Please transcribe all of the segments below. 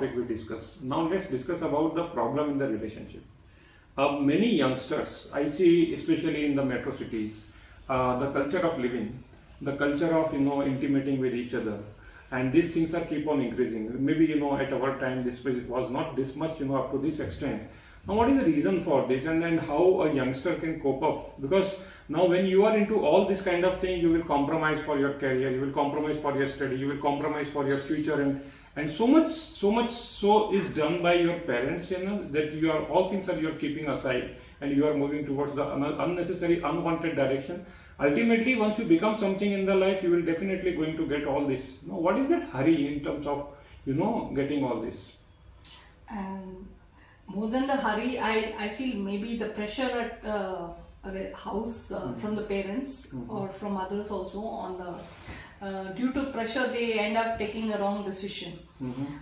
topic we discussed. Now let's discuss about the problem in the relationship. Many youngsters, I see especially in the metro cities, the culture of living, the culture of intimating with each other, and these things are keep on increasing. Maybe at our time this was not this much up to this extent. Now what is the reason for this, and then how a youngster can cope up? Because now when you are into all this kind of thing, you will compromise for your career, you will compromise for your study, you will compromise for your future, and so much so is done by your parents, that you are all things that you are keeping aside and you are moving towards the unnecessary, unwanted direction. Ultimately, once you become something in the life, you will definitely going to get all this. What is that hurry in terms of getting all this? More than the hurry, I feel maybe the pressure at a house from the parents or from others also on the due to pressure they end up taking a wrong decision.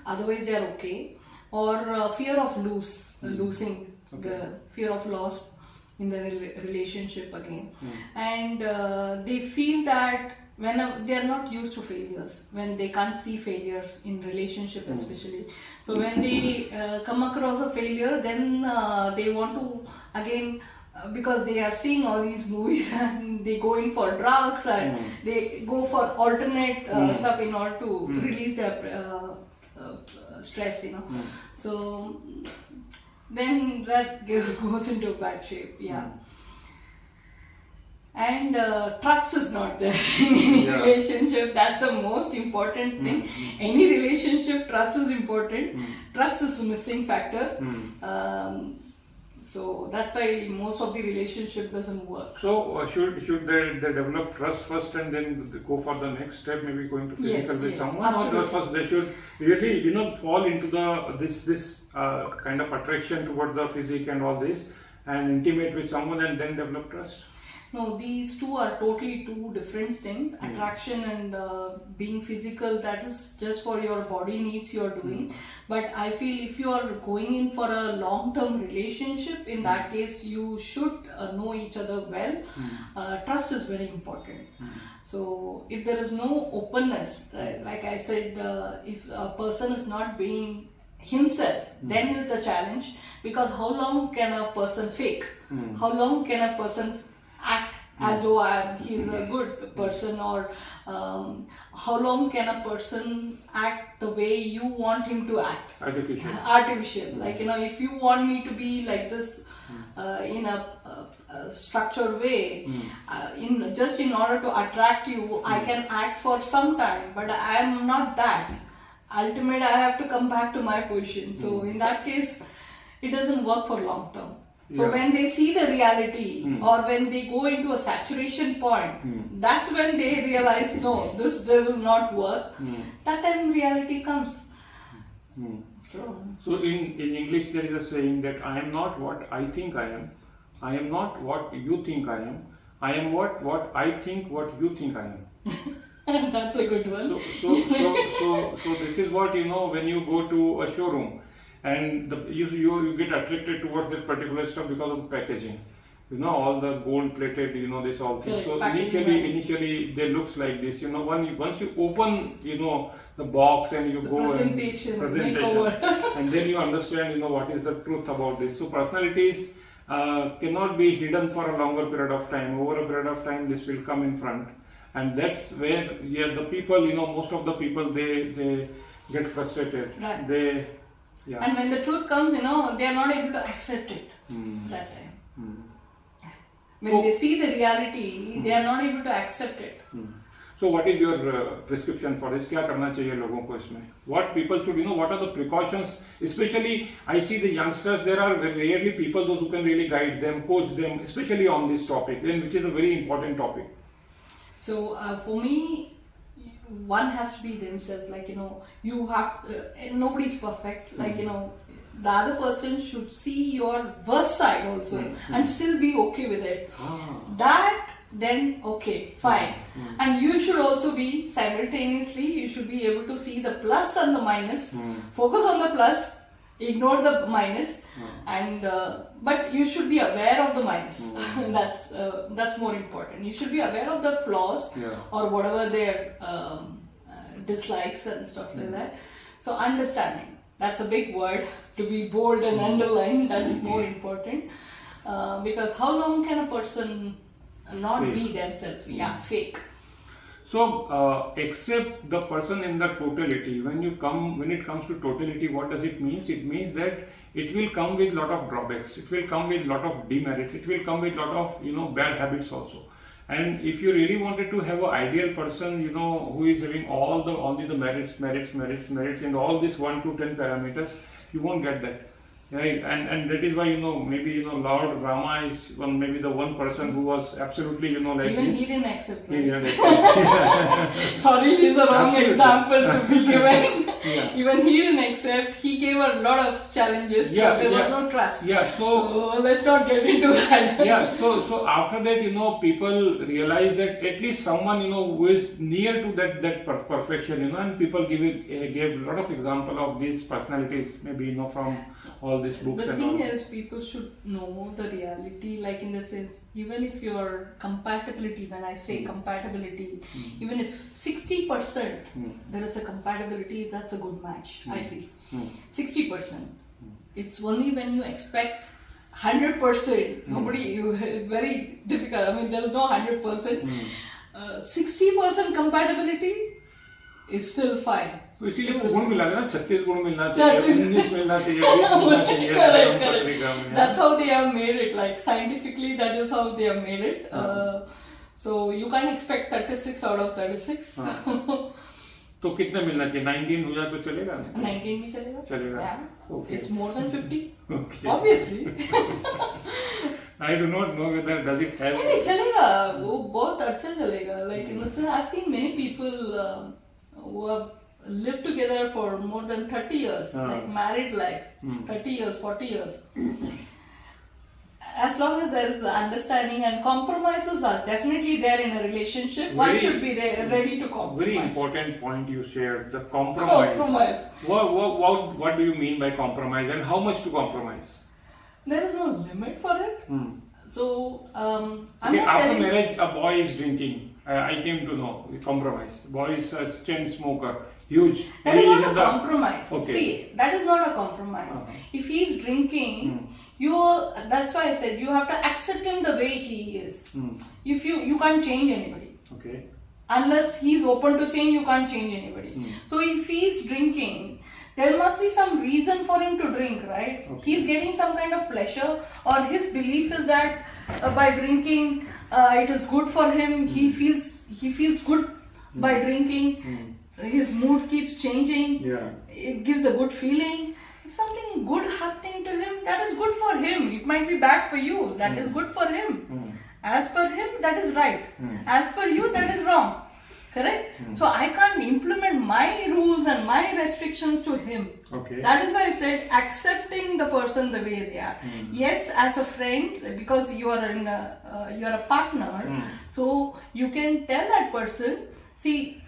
Otherwise they are okay, or fear of losing, the fear of loss in the relationship again, and they feel that when they are not used to failures, when they can't see failures in relationship especially, so when they come across a failure, then they want to again, because they are seeing all these movies and they go in for drugs and they go for alternate stuff in order to release their stress, so then that goes into bad shape. And trust is not there in any relationship. That's the most important thing. Any relationship, trust is important. Trust is a missing factor. So that's why most of the relationship doesn't work. So should they develop trust first and then go for the next step, maybe going to physical with someone, absolutely. or first they should really fall into this kind of attraction towards the physique and all this, and intimate with someone and then develop trust? No, these two are totally two different things. Attraction and being physical, that is just for your body needs you're doing. But I feel if you are going in for a long-term relationship, in that case you should know each other well. Trust is very important. So if there is no openness, like I said, if a person is not being himself, then is the challenge. Because how long can a person fake? How long can a person act as though he's a good person, or how long can a person act the way you want him to act? Artificial. Like, if you want me to be like this in a structured way, just in order to attract you, I can act for some time, but I am not that. Ultimately, I have to come back to my position. So in that case, it doesn't work for long term. So when they see the reality, or when they go into a saturation point, that's when they realize, no, this will not work. That time reality comes. So in English there is a saying that I am not what I think I am not what you think I am what I think what you think I am. That's a good one. So this is what when you go to a showroom, and you get attracted towards that particular stuff because of the packaging. All the gold plated, this all thing. So initially they looks like this. Once you open, the box and you go presentation, and then you understand, what is the truth about this. So personalities cannot be hidden for a longer period of time. Over a period of time, this will come in front, and that's where the people, most of the people they get frustrated. Right. And when the truth comes, they are not able to accept it that time. When they see the reality, they are not able to accept it. So what is your prescription for this? क्या करना चाहिए लोगों को इसमें? What people should, what are the precautions? Especially, I see the youngsters, there are rarely people, those who can really guide them, coach them, especially on this topic, which is a very important topic. So for me, one has to be themselves. Like, you have, nobody's perfect. Like, the other person should see your worst side also and still be okay with it. That, then okay, fine. And you should also be simultaneously, you should be able to see the plus and the minus. Focus on the plus, ignore the minus, and but you should be aware of the minus. That's more important. You should be aware of the flaws or whatever their dislikes and stuff like that. So understanding. that's a big word to be bold and underlined. That's more important. Because how long can a person not Fake. be themselves? Yeah, fake. So, accept the person in the totality. When it comes to totality, what does it mean? It means that it will come with lot of drawbacks. It will come with lot of demerits. It will come with lot of bad habits also. And if you really wanted to have an ideal person, who is having only the merits in all these 1 to 10 parameters, you won't get that. Right, and that is why maybe Lord Rama is maybe the one person who was absolutely like Even this. he didn't accept. Right? He didn't accept. Sorry, he's a wrong Absolutely. example to be given. Yeah. Even he didn't accept. He gave a lot of challenges. Yeah, so there was yeah. no trust. Yeah, So let's not get into that. Yeah, so after that, people realize that at least someone, who is near to that perfection, and people gave a lot of example of these personalities, maybe, from all these books The and thing all. is, people should know the reality, like in the sense, even if your compatibility, when I say compatibility, even if 60% there is a compatibility, that's a good match, I feel. 60%. It's only when you expect 100%, it's very difficult. I mean, there is no 100%. 60% compatibility is still fine. तो इसीलिए वो गुण मिला था ना, 36 गुण मिलना चाहिए, 19 मिलना चाहिए, 20 मिलना चाहिए। Correct. That's how they have made it. Like scientifically, that is how they have made it. So you can't expect 36 out of 36. तो कितना मिलना चाहिए? 19 हो जाए तो चलेगा? 19 भी चलेगा. चलेगा. Yeah. Okay. It's more than 50. Okay. Obviously. I do not know whether does it have. नहीं चलेगा. वो बहुत अच्छा चलेगा. Like in the sense, I've seen many people who have lived together for more than 30 years, like married life, 30 years, 40 years. As long as there is understanding and compromises are definitely there in a relationship, one should be ready to compromise. Very important point you shared, the compromise. What do you mean by compromise and how much to compromise? There is no limit for it. So, I'm Okay, not after telling... marriage, a boy is drinking. I came to know, compromise. Boy is a chain smoker. Huge. That is not a compromise. Okay. See, that is not a compromise. If he is drinking, that's why I said you have to accept him the way he is. If you can't change anybody. Okay. Unless he is open to change, you can't change anybody. So if he is drinking, there must be some reason for him to drink, right? Okay. He is getting some kind of pleasure, or his belief is that by drinking it is good for him. He feels good by drinking. His mood keeps changing. Yeah. It gives a good feeling. If something good happening to him, that is good for him. It might be bad for you. That is good for him. As per him, that is right. As per you, that is wrong. Correct? So I can't implement my rules and my restrictions to him. Okay. That is why I said accepting the person the way they are. Yes, as a friend, because you are a partner, so you can tell that person, see,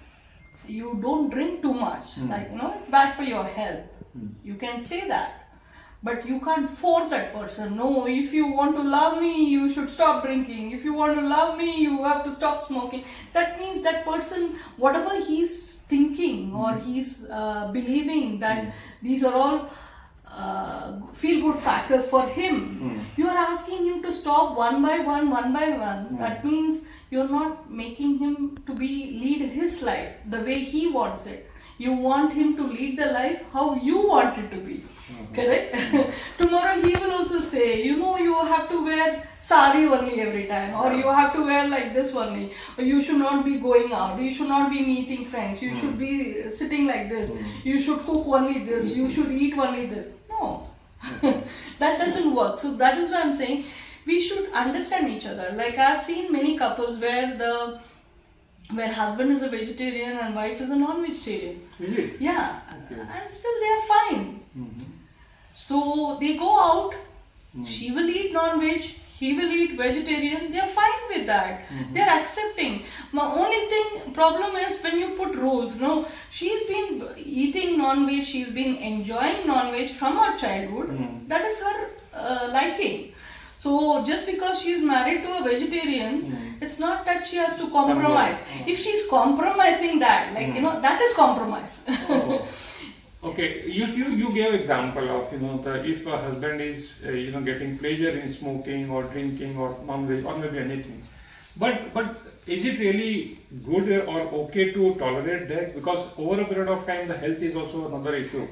you don't drink too much. Like, it's bad for your health. You can say that. But you can't force that person. No, if you want to love me, you should stop drinking. If you want to love me, you have to stop smoking. That means that person, whatever he's thinking or he's believing that these are all feel-good factors for him, you are asking him to stop one by one. That means you're not making him to lead his life the way he wants it. You want him to lead the life how you want it to be. Correct? Tomorrow he will also say, you have to wear sari only every time, or you have to wear like this only, or you should not be going out, you should not be meeting friends, you should be sitting like this, you should cook only this, you should eat only this. No, that doesn't work. So that is why I'm saying we should understand each other. Like I've seen many couples where husband is a vegetarian and wife is a non-vegetarian. Is it? Yeah, Okay. and still they are fine. So they go out, she will eat non-veg, he will eat vegetarian, they are fine with that. They are accepting. My only problem is when you put rules. No, she's been eating non-veg, she's been enjoying non-veg from her childhood. That is her liking. So just because she is married to a vegetarian, it's not that she has to compromise. If she's compromising that, that is compromise. Okay, you gave example of if a husband is getting pleasure in smoking or drinking or non-veg or maybe anything, but is it really good or okay to tolerate that? Because over a period of time the health is also another issue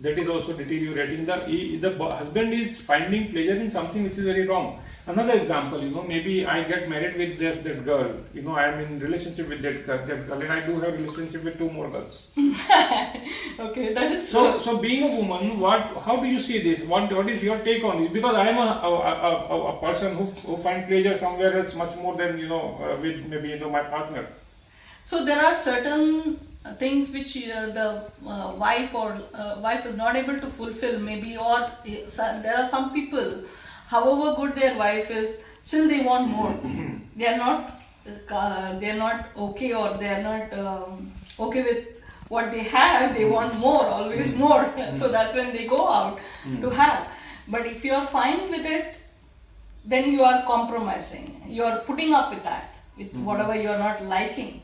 that is also deteriorating. The husband is finding pleasure in something which is very wrong. Another example, maybe I get married with that girl, I am in relationship with that girl, and I do have relationship with 2 more girls. Okay, that is so being a woman, how do you see this? What is your take on it? Because I am a person who find pleasure somewhere else much more than with maybe my partner. So there are certain things which the wife is not able to fulfill, maybe, or there are some people, however good their wife is, still they want more. They are not okay, or they are not okay with what they have. They want more, always more. So that's when they go out to have. But if you are fine with it, then you are compromising. You are putting up with that, with whatever you are not liking.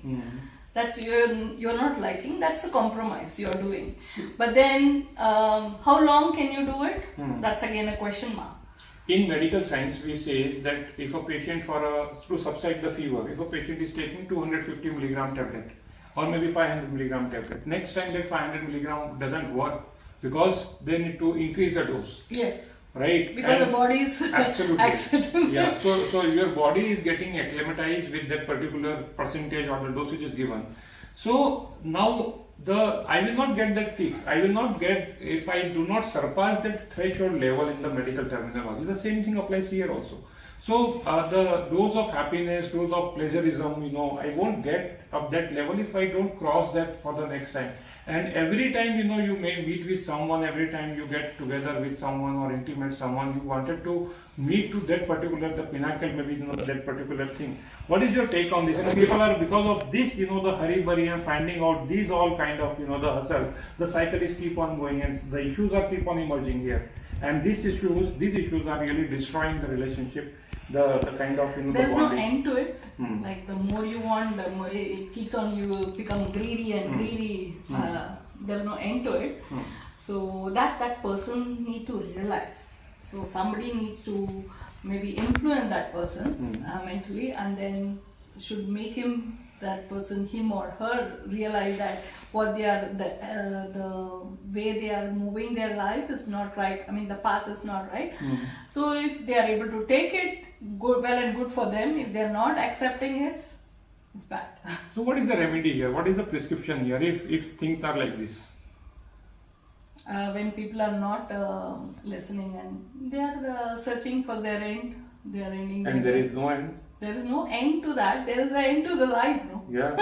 That's you're not liking. That's a compromise you're doing. But then, how long can you do it? That's again a question mark. In medical science, we say that if a patient to subside the fever, if a patient is taking 250 milligram tablet or maybe 500 milligram tablet, next time that 500 milligram doesn't work because they need to increase the dose. Yes. Right? Because the body is absolutely. Yeah. So your body is getting acclimatized with that particular percentage or the dosage is given. So now I will not get that kick. I will not get if I do not surpass that threshold level in the medical terminology. The same thing applies here also. So the dose of happiness, dose of pleasureism, I won't get up that level if I don't cross that for the next time. And every time you may meet with someone, every time you get together with someone or intimate someone, you wanted to meet to that particular, the pinnacle, maybe that particular thing. What is your take on this? And people are, because of this, the hurry and finding out these all kind of, the hustle, the cycle is keep on going and the issues are keep on emerging here. And these issues are really destroying the relationship. The kind of there's no end to it. Like the more you want, the more it keeps on, you become greedy and greedy. There's no end to it. So that person need to realize. So somebody needs to maybe influence that person mentally, and then should make that person, him or her, realize that what they are, the way they are moving their life is not right. I mean, the path is not right. So if they are able to take it, well and good for them. If they are not accepting it, it's bad. So what is the remedy here? What is the prescription here if things are like this? When people are not listening and they are searching for their end, they are ending. And there is no end. There is no end to that. There is an end to the life, no? Yeah.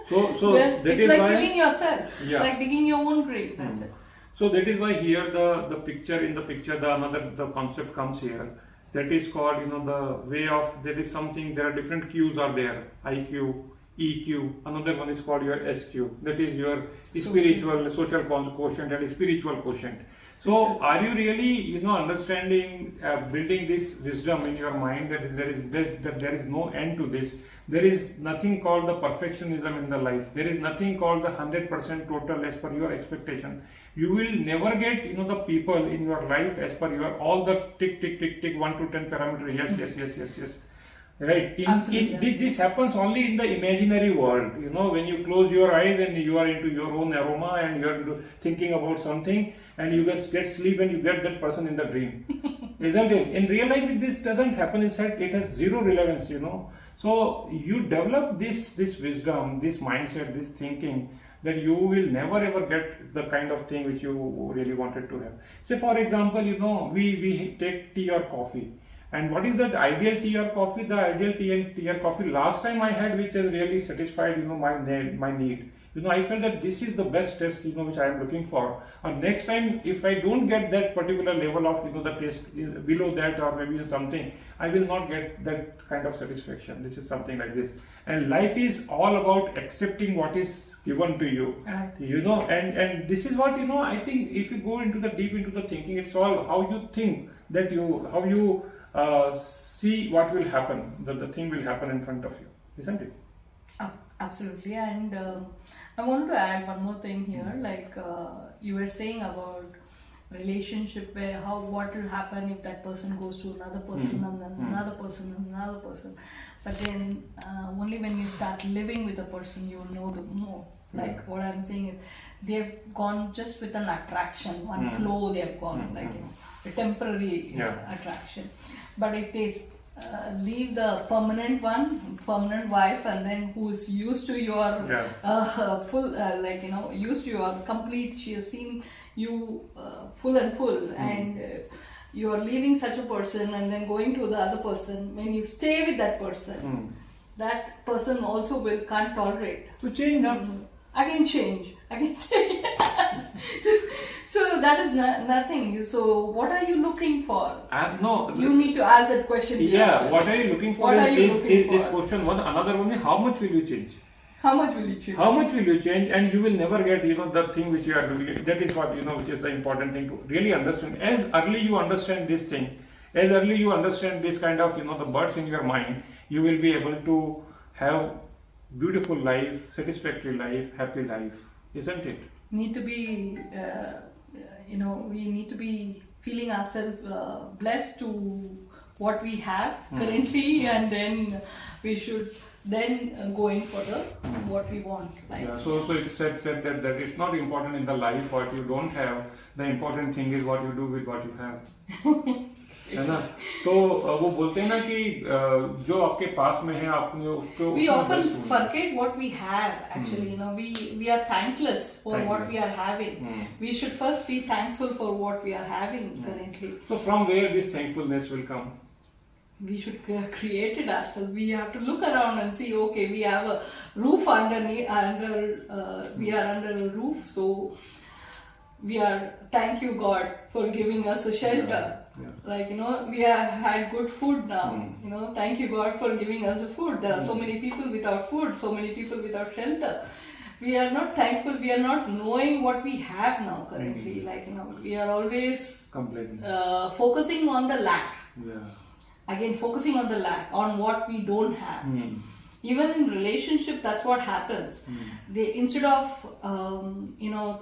So that it's is like why, killing yourself. Yeah. It's like digging your own grave. That's it. So that is why here the picture, the concept comes here. That is called, the way of, there are different Qs are there. IQ, EQ, another one is called your SQ. That is your spiritual, social quotient and spiritual quotient. So are you really, understanding, building this wisdom in your mind that there is no end to this. There is nothing called the perfectionism in the life. There is nothing called the 100% total as per your expectation. You will never get, the people in your life as per your all the tick 1 to 10 parameter. Yes. Right. This happens only in the imaginary world. When you close your eyes and you are into your own aroma and you are thinking about something and you get sleep and you get that person in the dream. Isn't it? In real life, this doesn't happen. It has zero relevance, So you develop this wisdom, this mindset, this thinking that you will never ever get the kind of thing which you really wanted to have. Say for example, we take tea or coffee. And what is that ideal tea or coffee? The ideal tea or coffee last time I had, which has really satisfied my need. I felt that this is the best taste which I am looking for. Or next time, if I don't get that particular level of the taste below that or maybe something, I will not get that kind of satisfaction. This is something like this. And life is all about accepting what is given to you. Right. And this is what I think. If you go deep into the thinking, it's all how you think that how you see what will happen. The thing will happen in front of you, isn't it? Absolutely, and I wanted to add one more thing here. Like you were saying about relationship, where what will happen if that person goes to another person and then another person and another person. But then only when you start living with a person, you will know the more. Like what I'm saying is, they've gone just with an attraction, one flow. They've gone like a temporary attraction. But if they leave the permanent wife, and then who's used to your full, used to your complete, she has seen you full and full, and you are leaving such a person and then going to the other person. When you stay with that person, that person also can't tolerate to change up. Again change. So that is nothing. So what are you looking for? No. You need to ask that question. What are you looking for? Is question one. Another one is, how much will you change? How much will you change? How much will you change? And you will never get, the thing which you are doing. That is what, which is the important thing to really understand. As early you understand this thing, as early you understand this kind of, the birds in your mind, you will be able to have beautiful life, satisfactory life, happy life, isn't it? Need to be, we need to be feeling ourselves blessed to what we have currently, and then we should then go in for what we want. So it said that it's not important in the life what you don't have. The important thing is what you do with what you have. है ना? तो वो बोलते हैं ना कि जो आपके पास में है आपने उसको we often forget what we have actually. We are thankless for what we are having. We should first be thankful for what we are having currently. So from where this thankfulness will come? We should create it ourselves. We have to look around and see, okay, we have a roof we are under a roof, so thank you God for giving us a shelter. We have had good food now. Thank you God for giving us a food. There are so many people without food, so many people without shelter. We are not thankful. We are not knowing what we have now currently. We are always focusing on the lack. Again, focusing on the lack, on what we don't have. Even in relationship, that's what happens. They, instead of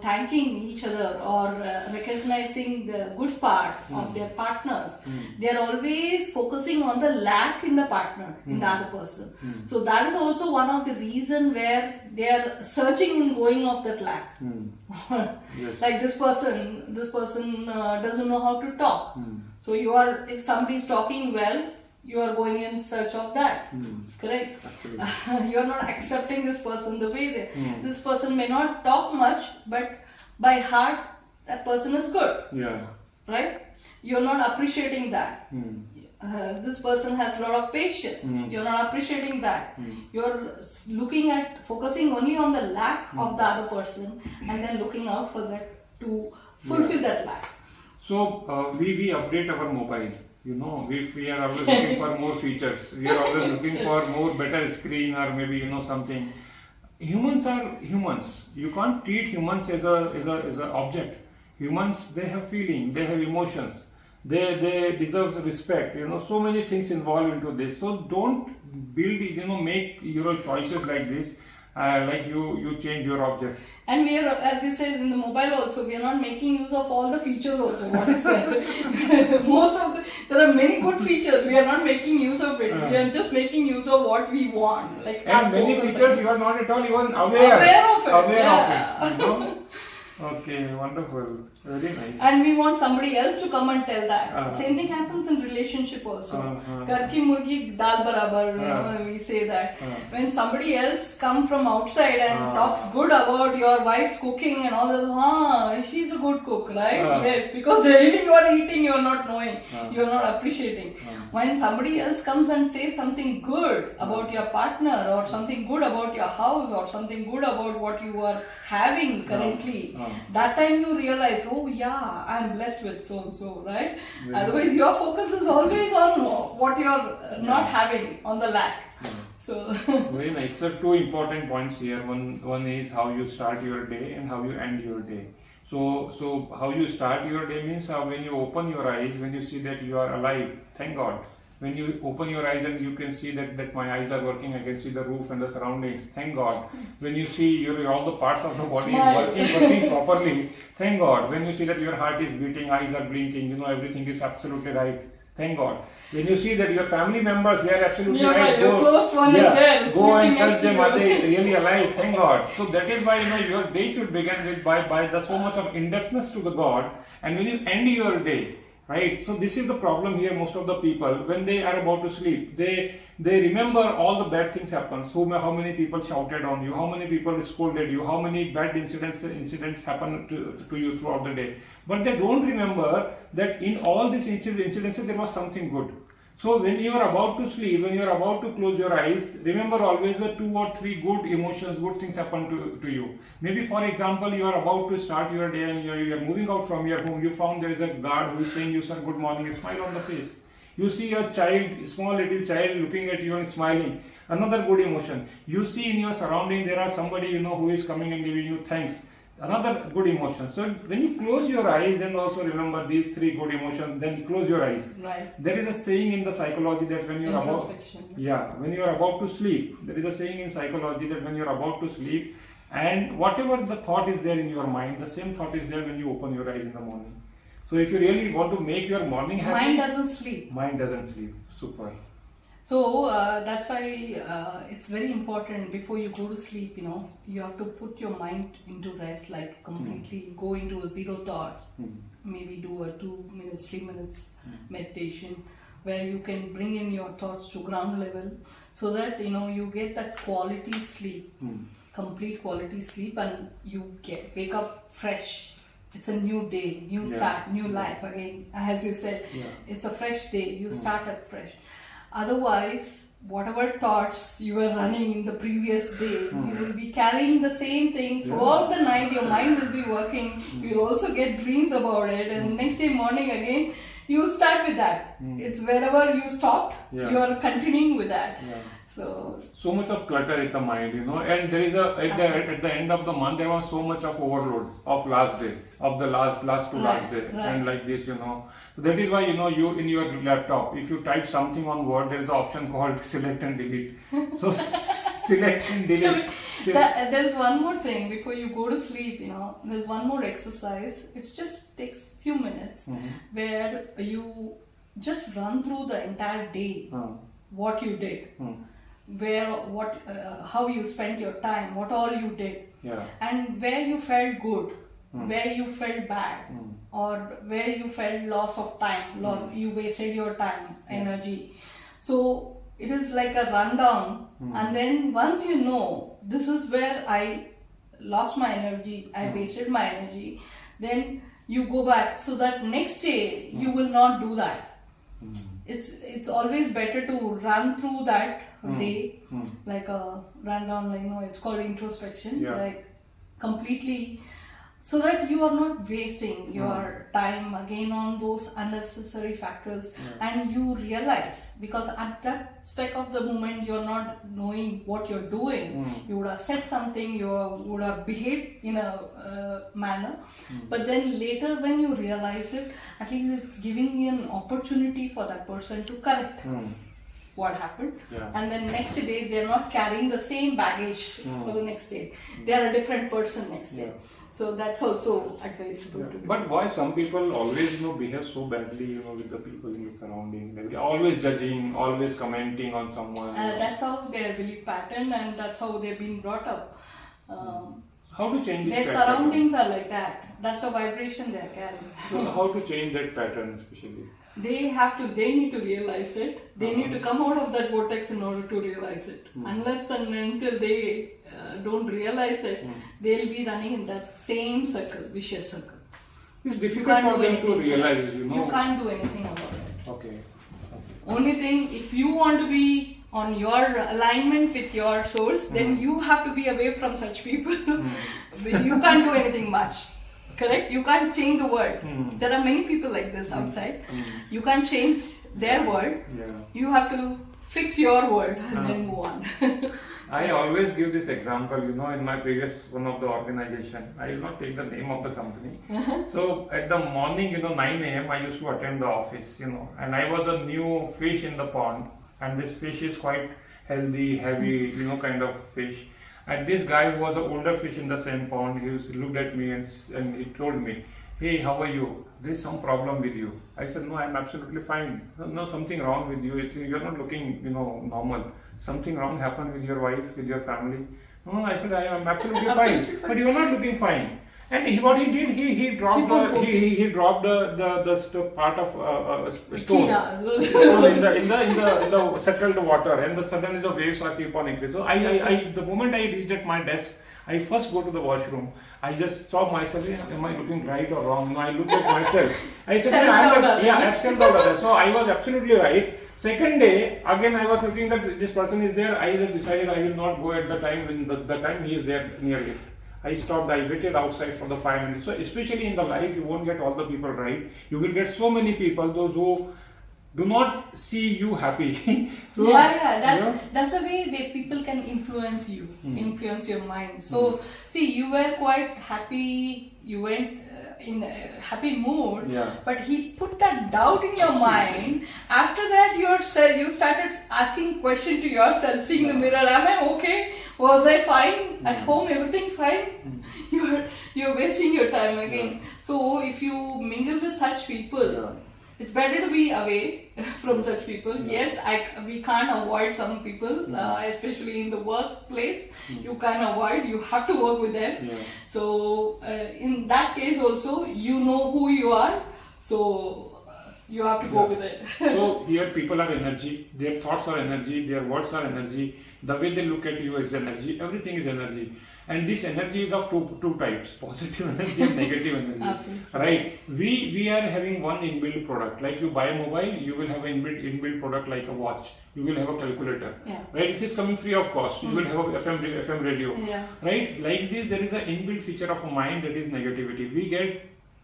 thanking each other or recognizing the good part of their partners, they are always focusing on the lack in the partner, in the other person. So that is also one of the reason where they are searching and going off that lack. Like this person doesn't know how to talk. So if somebody is talking well, you are going in search of that. Correct? You are not accepting this person the way this person may not talk much, but by heart that person is good. Right? You are not appreciating that. This person has a lot of patience. You are not appreciating that. You are focusing only on the lack of the other person, and then looking out for that to fulfill that lack. So we update our mobile. We are always looking for more features. We are always looking for more better screen, or maybe something. Humans are humans. You can't treat humans as a object. Humans, they have feeling, they have emotions. They deserve respect. So many things involved into this. So don't build, make your choices like this. Like you change your objects. And we are, as you said, in the mobile also, we are not making use of all the features also, what it said. There are many good features, we are not making use of it. We are just making use of what we want. And many features you are not at all even aware of it. Okay, wonderful. Very nice. And we want somebody else to come and tell that. Same thing happens in relationship also. Kar ki murgi dal barabar, we say that. When somebody else comes from outside and talks good about your wife's cooking and all that, she's a good cook, right? Yes, because daily you are eating, you are not knowing, you are not appreciating. When somebody else comes and says something good about your partner, or something good about your house, or something good about what you are having currently, that time you realize, oh yeah, I'm blessed with so and so, right? Otherwise your focus is always on what you're not having, on the lack. So very nice. So two important points here. One is how you start your day and how you end your day. So how you start your day means when you open your eyes, when you see that you are alive, thank God. When you open your eyes and you can see that my eyes are working, I can see the roof and the surroundings, thank God. When you see all the parts of the body is working properly, thank God. When you see that your heart is beating, eyes are blinking, everything is absolutely right, thank God. When you see that your family members, they are absolutely right, your close one is there, go and touch them, are they really alive, thank God. So that is why your day should begin with by the so much of in-depthness to the God, and when you end your day, right? So this is the problem here. Most of the people, when they are about to sleep, they remember all the bad things happens. How many people shouted on you? How many people scolded you? How many bad incidents happened to you throughout the day? But they don't remember that in all these incidences there was something good. So when you are about to sleep, when you are about to close your eyes, remember always that 2 or 3 good emotions, good things happen to you. Maybe for example, you are about to start your day and you are moving out from your home. You found there is a guard who is saying you, sir, good morning, a smile on the face. You see a child, small little child looking at you and smiling. Another good emotion. You see in your surrounding there are somebody who is coming and giving you thanks. Another good emotion. So when you close your eyes, then also remember these 3 good emotions. Then close your eyes. Right. There is a saying in the psychology that when you are when you are about to sleep, there is a saying in psychology that when you are about to sleep, and whatever the thought is there in your mind, the same thought is there when you open your eyes in the morning. So if you really want to make your morning happy, mind doesn't sleep. Mind doesn't sleep. Super. So that's why it's very important before you go to sleep, you have to put your mind into rest, like completely go into a zero thoughts. Maybe do a 2 minutes, 3 minutes meditation where you can bring in your thoughts to ground level so that, you get that quality sleep, complete quality sleep, and you wake up fresh. It's a new day, new start, new life again. As you said, it's a fresh day. You start at fresh. Otherwise, whatever thoughts you were running in the previous day, you will be carrying the same thing throughout the night. Your mind will be working. You'll also get dreams about it, and next day morning again, you will start with that. It's wherever you stopped, you are continuing with that. So much of clutter in the mind, and there is at the end of the month there was so much of overload of last day, of the last to last day, and like this, So that is why you in your laptop, if you type something on Word, there is an option called select and delete. So select and delete. There's one more thing before you go to sleep, there's one more exercise. It just takes few minutes where you just run through the entire day, what you did, how you spent your time, what all you did, and where you felt good, where you felt bad, or where you felt loss of time, you wasted your time, energy. So it is like a rundown, and then once this is where I lost my energy, I wasted my energy, then you go back so that next day you will not do that. It's always better to run through that day, like a rundown, it's called introspection, like completely, so that you are not wasting your time again on those unnecessary factors, and you realize, because at that speck of the moment you're not knowing what you're doing, you would have said something, you would have behaved in a manner, but then later when you realize it, at least it's giving you an opportunity for that person to correct what happened, and then next day they're not carrying the same baggage for the next day, they are a different person next day. So that's also advisable to do. But why some people always behave so badly with the people in the surrounding? They're always judging, always commenting on someone. That's how their belief pattern, and that's how they've been brought up. How to change this their pattern? Surroundings are like that. That's the vibration they're carrying. So how to change that pattern especially? They need to realize it. They need to come out of that vortex in order to realize it. Unless and until they don't realize it, they'll be running in that same circle, vicious circle. It's difficult for them to realize, You can't do anything about it. Okay. Only thing, if you want to be on your alignment with your source, then you have to be away from such people. You can't do anything much. Correct? You can't change the world. There are many people like this outside. You can't change their world. You have to fix your world and then move on. I always give this example, in my previous one of the organization, I will not take the name of the company. So at the morning, 9 a.m. I used to attend the office, and I was a new fish in the pond, and this fish is quite healthy, heavy, kind of fish. And this guy who was an older fish in the same pond, looked at me and he told me, "Hey, how are you? There's some problem with you." I said, "No, I'm absolutely fine." "No, something wrong with you. You're not looking, normal. Something wrong happened with your wife, with your family." "No," I said, "I am absolutely fine." "But you're not looking fine." And what he did, he dropped the part of stone in the settled water, and suddenly the waves are keep on increasing. So the moment I reached at my desk, I first go to the washroom. I just saw myself. Am I looking right or wrong? No, I looked at myself. I said, absolutely. So I was absolutely right. Second day, again I was looking that this person is there. I just decided I will not go at the time when the time he is there near lift. I stopped. I waited outside for the 5 minutes. So especially in the life, you won't get all the people right. You will get so many people, those who do not see you happy. So that's the way people can influence you, influence your mind. So see, you were quite happy. You went in a happy mood, but he put that doubt in your mind. After that, you started asking question to yourself, seeing the mirror. Am I okay? Was I fine at home? Everything fine? You're wasting your time again. So if you mingle with such people, it's better to be away from such people. Yes, we can't avoid some people, especially in the workplace. You can't avoid. You have to work with them. So in that case also, you know who you are. So you have to go with it. So here people are energy. Their thoughts are energy. Their words are energy. The way they look at you is energy. Everything is energy. And this energy is of two types, positive energy and negative energy. Absolutely. Right? We are having one inbuilt product. Like you buy a mobile, you will have an inbuilt product like a watch. You will have a calculator. Right? This is coming free of cost. You will have a FM radio. Right? Like this, there is an inbuilt feature of a mind that is negativity.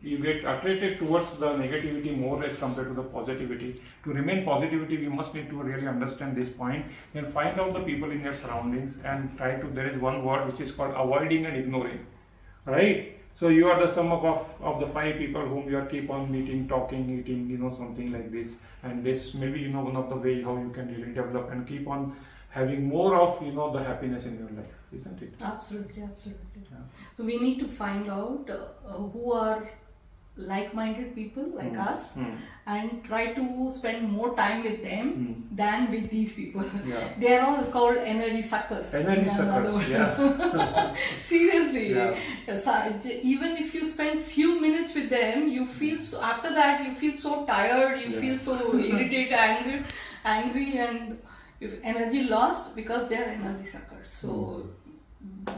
You get attracted towards the negativity more as compared to the positivity. To remain positivity, we must need to really understand this point. Then find out the people in your surroundings and try to. There is one word which is called avoiding and ignoring. Right? So you are the sum of the 5 people whom you are keep on meeting, talking, eating, something like this. And this maybe one of the way how you can really develop and keep on having more of the happiness in your life, isn't it? Absolutely. So we need to find out who are like-minded people like us and try to spend more time with them than with these people. They are all called energy suckers. Seriously. So, even if you spend few minutes with them, you feel after that you feel so tired, you feel so irritated, angry and energy lost because they are energy suckers. So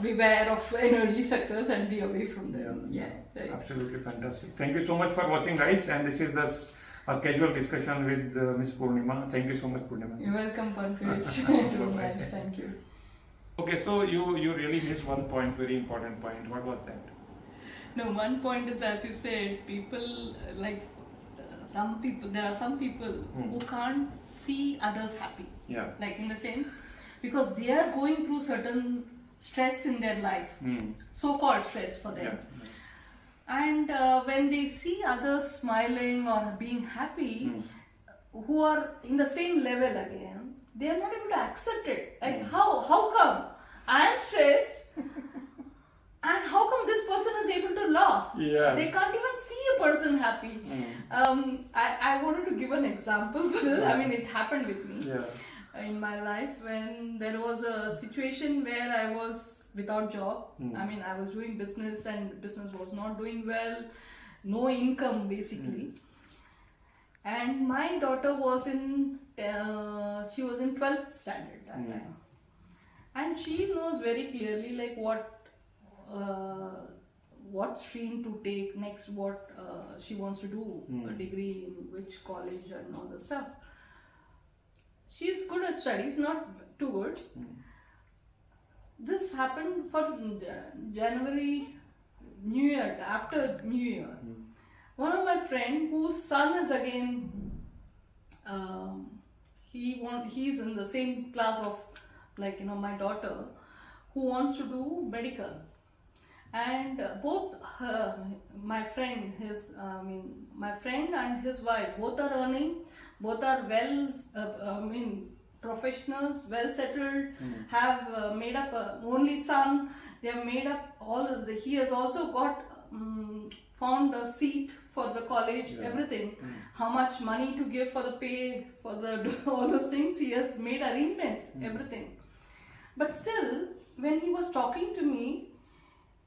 beware of energy suckers and be away from them. Right. Absolutely fantastic. Thank you so much for watching, guys. And this is a casual discussion with Miss Purnima. Thank you so much, Purnima. You're welcome, Pankaj. Thank you. Okay, so you really missed one point, very important point. What was that? No, one point is, as you said, people there are some people who can't see others happy. Like in the sense, because they are going through certain stress in their life, so-called stress for them. And when they see others smiling or being happy, who are in the same level again, they are not able to accept it. Like, how come I am stressed and how come this person is able to laugh? They can't even see a person happy. I wanted to give an example for this. I mean, it happened with me. In my life, when there was a situation where I was without job. I mean, I was doing business and business was not doing well, no income basically. And my daughter was in 12th standard that time, and she knows very clearly like what stream to take next, what she wants to do, a degree in which college and all the stuff. She's good at studies, not too good. This happened for January, New Year, after New Year. One of my friend whose son is again he's in the same class of my daughter, who wants to do medical. And both my friend and his wife, both are earning, both are professionals, well settled, have made up only son. They have made up he has also got found a seat for the college, everything. How much money to give for the pay, for the all those things, he has made arrangements, everything. But still, when he was talking to me,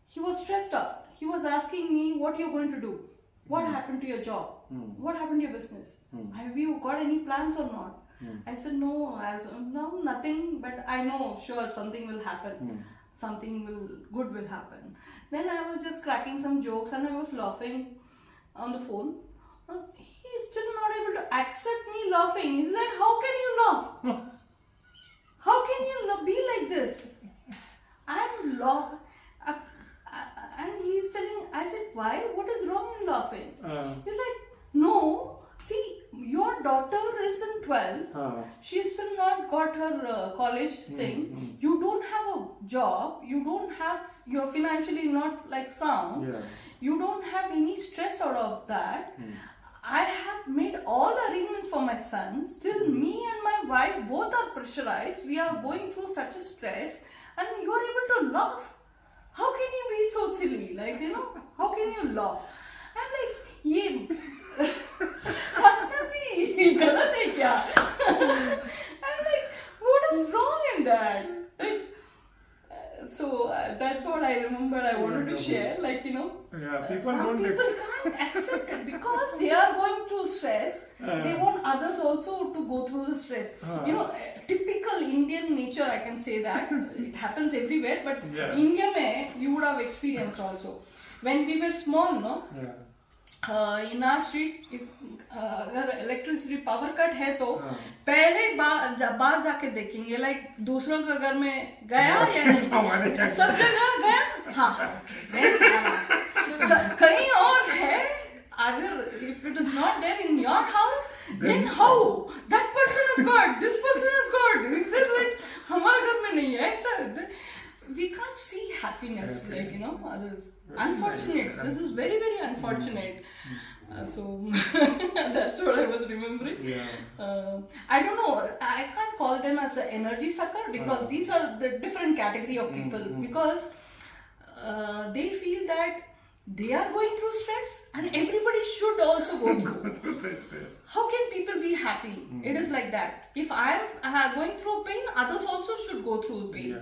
he was stressed out. He was asking me, what you're going to do? What happened to your job? What happened to your business? Have you got any plans or not? I said, no, nothing, but I know, sure, something will happen. Good will happen. Then I was just cracking some jokes and I was laughing on the phone. He's still not able to accept me laughing. He's like, how can you laugh? How can you be like this? I'm laughing. And he's telling, I said, why? What is wrong in laughing? He's like, no, see, your daughter is in 12. She's still not got her college thing. You don't have a job. You're financially not sound. Yeah. You don't have any stress out of that. I have made all the arrangements for my son. Still, me and my wife both are pressurized. We are going through such a stress, and you are able to laugh. How can you be so silly? How can you laugh? I'm like, ye हंसना भी गलत है क्या? I'm like, what is wrong in that? So that's what I remember I wanted to share. Yeah, people can't accept it because they are going through stress. They want others also to go through the stress. Typical Indian nature, I can say that. It happens everywhere, but India mein, you would have experienced also. When we were small, no? In our street, if अगर electricity power cut है तो पहले बाहर जाके देखेंगे दूसरों के घर में गया या नहीं, सब जगह गया, हाँ कहीं और है, अगर if it is not there in your house, then how that person is good, this person is good, हमारे घर में नहीं है ऐसा. We can't see happiness others. Unfortunate. This is very, very unfortunate. So that's what I was remembering. I don't know. I can't call them as an energy sucker because these are the different category of people because they feel that they are going through stress and everybody should also go through. How can people be happy? It is like that. If I am going through pain, others also should go through pain.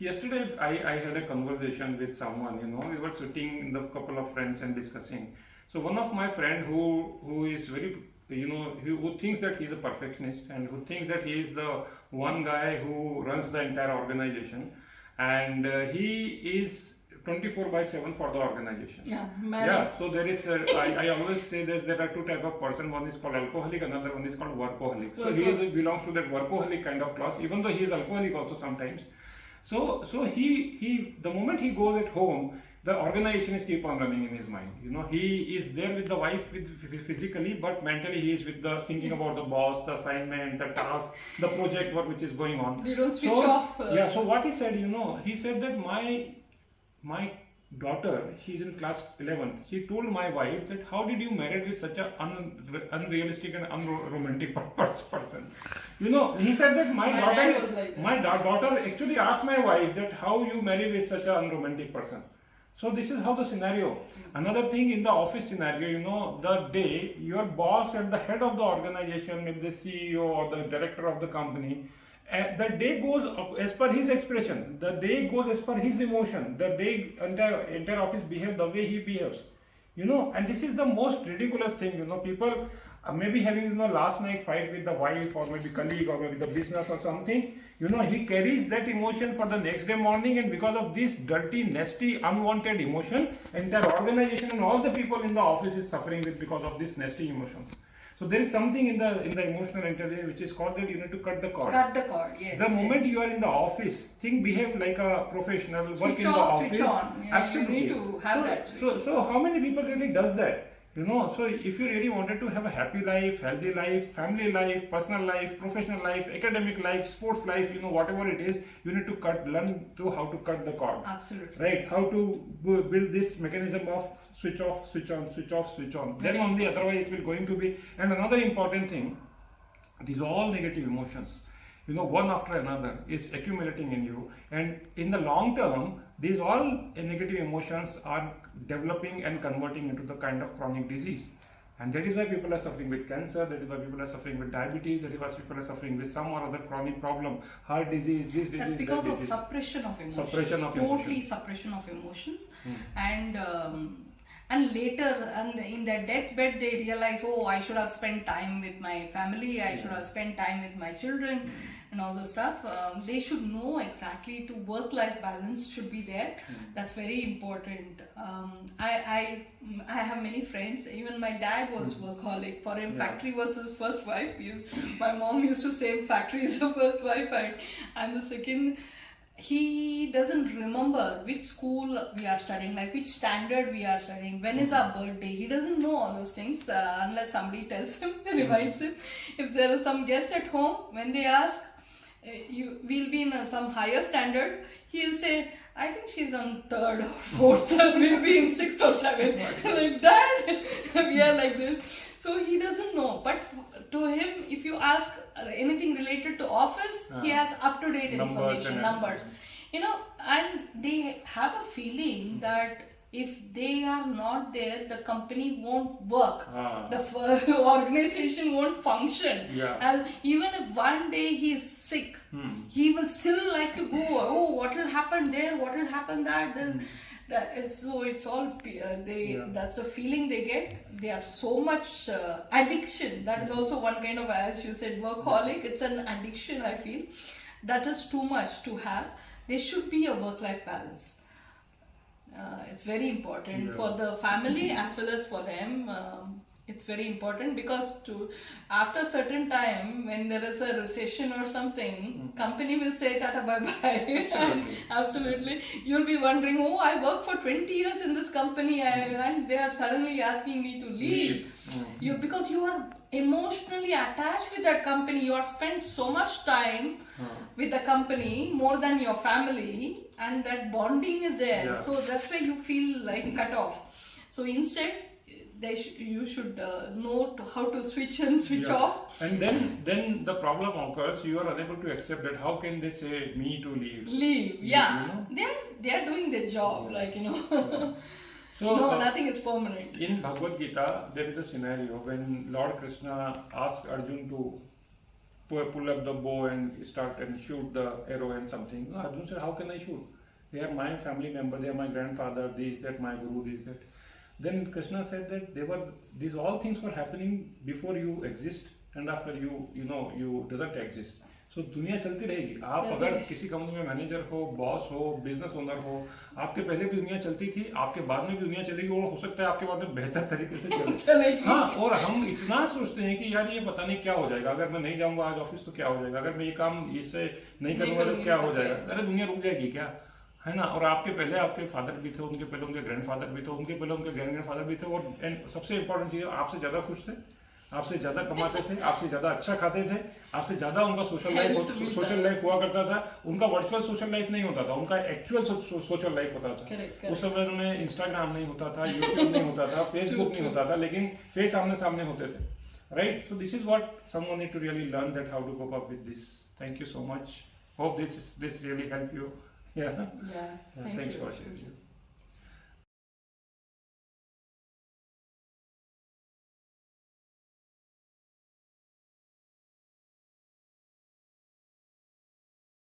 Yesterday, I had a conversation with someone, we were sitting with a couple of friends and discussing. So one of my friend who is very, who thinks that he's a perfectionist and who thinks that he is the one guy who runs the entire organization, and he is 24/7 for the organization. So there is, I always say that there are two type of person. One is called alcoholic, another one is called workaholic. So he belongs to that workaholic kind of class, even though he is alcoholic also sometimes. So he the moment he goes at home, the organization is keep on running in his mind. He is there with the wife physically, but mentally he is with the thinking about the boss, the assignment, the task, the project work which is going on. You don't switch off. So what he said, he said that my daughter, she's in class 11th. She told my wife that how did you marry with such a unrealistic and unromantic person? He said that my daughter actually asked my wife that how you marry with such an unromantic person. So this is how the scenario. Another thing in the office scenario, the day your boss and the head of the organization, maybe the CEO or the director of the company, the day goes as per his expression, the day goes as per his emotion, the day entire office behaves the way he behaves, and this is the most ridiculous thing, people maybe having last night fight with the wife or maybe colleague or maybe the business or something, he carries that emotion for the next day morning, and because of this dirty, nasty, unwanted emotion, entire organization and all the people in the office is suffering with because of this nasty emotions. So there is something in the emotional intelligence which is called that you need to cut the cord. Cut the cord, yes. The moment you are in the office, behave like a professional, work in the office. Switch on. Yeah, absolutely. You need to have that switch. So how many people really does that? You know, so if you really wanted to have a happy life, healthy life, family life, personal life, professional life, academic life, sports life, you know, whatever it is, you need to learn to how to cut the cord. Absolutely. Right? How to build this mechanism of switch off, switch on, switch off, switch on. Then only, otherwise it will going to be. And another important thing, these all negative emotions, you know, one after another is accumulating in you, and in the long term these all negative emotions are developing and converting into the kind of chronic disease, and that is why people are suffering with cancer, that is why people are suffering with diabetes, that is why people are suffering with some or other chronic problem, heart disease, this disease. That's because that of disease. suppression of emotions. Totally suppression of emotions. And later, and in their deathbed, they realize, oh, I should have spent time with my family, I should have spent time with my children, and all the stuff. They should know exactly to work-life balance should be there. That's very important. I have many friends. Even my dad was workaholic. For him, factory was his first wife. My mom used to say factory is the first wife, and the second. He doesn't remember which school we are studying, like which standard we are studying, when is our birthday. He doesn't know all those things unless somebody tells him, reminds him. If there is some guest at home, when they ask, we'll be in some higher standard, he'll say, I think she's on 3rd or 4th, and we'll be in 6th or 7th. Like, Dad, we are like this. So he doesn't know. But to him, if you ask anything related to office, he has up-to-date information, numbers. You know, and they have a feeling that if they are not there, the company won't work. The organization won't function. And even if one day he is sick, he will still like to go, oh, what will happen there? What will happen there? So it's all that's the feeling they get. They are so much addiction. That is also one kind of, as you said, workaholic. It's an addiction, I feel. That is too much to have. There should be a work-life balance. It's very important for the family as well as for them. It's very important because after a certain time, when there is a recession or something, company will say tata bye bye. And absolutely, you'll be wondering, oh, I worked for 20 years in this company, and they are suddenly asking me to leave. Because you are emotionally attached with that company. You are spent so much time with the company more than your family, and that bonding is there. So that's why you feel like cut off. So instead, you should know how to switch and switch off. And then the problem occurs. You are unable to accept that. How can they say me to leave? You know? They are doing their job, like, you know. So no, nothing is permanent. In Bhagavad Gita, there is a scenario when Lord Krishna asked Arjun to pull up the bow and start and shoot the arrow and something. No, Arjun said, how can I shoot? They are my family member, they are my grandfather, this, that, my guru, this, that. Then Krishna said that these all things were happening before you exist and after you doesn't exist. So दुनिया चलती रहेगी. आप अगर किसी company में manager हो, boss हो, business owner हो, आपके पहले भी दुनिया चलती थी, आपके बाद में भी दुनिया चलेगी, और हो सकता है आपके बाद में बेहतर तरीके से चलेगी. हाँ, और हम इतना सोचते हैं कि यार ये पता नहीं क्या हो जाएगा, अगर मैं नहीं जाऊंगा आज ऑफिस तो क्या हो जाएगा, अगर मैं ये काम इससे नहीं करूंगा तो क्या हो जाएगा. अरे दुनिया रुक जाएगी क्या, है ना. और आपके पहले आपके फादर भी थे, उनके पहले उनके ग्रैंडफादर भी थे, उनके पहले उनके ग्रैंडफादर भी थे, और सबसे इंपॉर्टेंट चीज आपसे ज्यादा खुश थे, आपसे ज्यादा कमाते थे, आपसे ज्यादा अच्छा खाते थे, आपसे ज्यादा उनका सोशल लाइफ हुआ करता था. उनका वर्चुअल सोशल लाइफ नहीं होता था, उनका एक्चुअल सोशल लाइफ होता था. उस समय में इंस्टाग्राम नहीं होता था, यूट्यूब नहीं होता था, फेसबुक नहीं होता था, लेकिन फेस आमने सामने होते थे. Right. So this is what someone need to really learn, that how to cope up with this. Thank you so much. Hope this really help you. Yeah. Thanks for sharing.